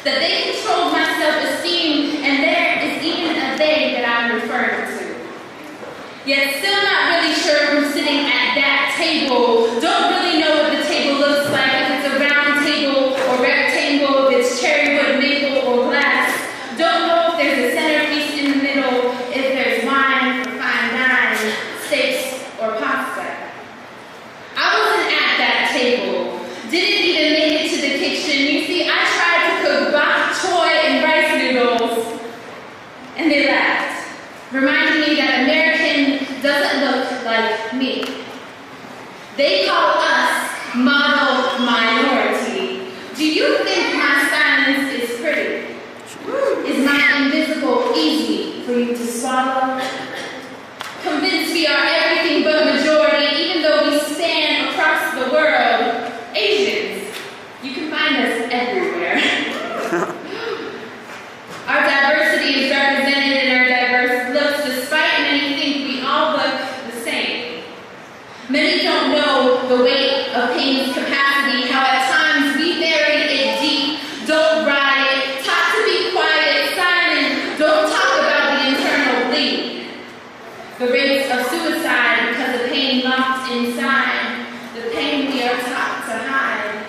that they controlled my self-esteem, and there is even a they that I'm referring to. Yet still not really sure who's sitting at that table. Don't really know what the table looks like, if it's a round table or rectangle, if it's cherry wood, maple, or glass. Don't know if there's a centerpiece in the middle, if there's wine or fine dine, steaks or pasta. I wasn't at that table. Didn't even make it to the kitchen. You see, I tried to cook bok choy and rice noodles, and they laughed, reminding me that American doesn't look like me. They call us model minority. Do you think my silence is pretty? Is my invisible easy for you to swallow? Convinced we are everything but majority, even though we span across the world. Asians, you can find us everywhere. Our diversity is represented in our diverse looks, despite many think we all look the same. Many don't know the weight of pain's capacity, how at times we bury it deep, don't riot, taught to be quiet, silent, don't talk about the internal bleed. The rates of suicide because of pain locked inside, the pain we are taught to hide.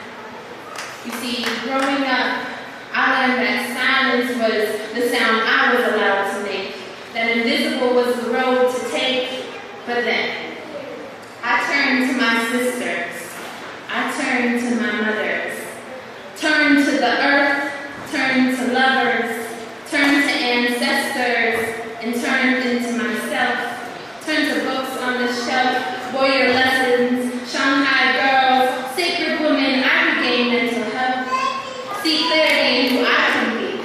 You see, growing up, I learned that silence was the sound I was allowed to make, that invisible was the road to take. But then, I turned to my sisters, I turned to my mothers, turned to the earth, turned to lovers, turned to ancestors, and turned into myself, turned to books on the shelf, warrior lessons, Shanghai girls, sacred women, I regained mental health, see clarity in who I can be,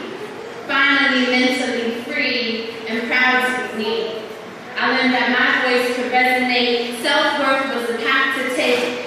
finally mentally free and proud to be me. I learned that my voice could resonate, self-worth was the path to take,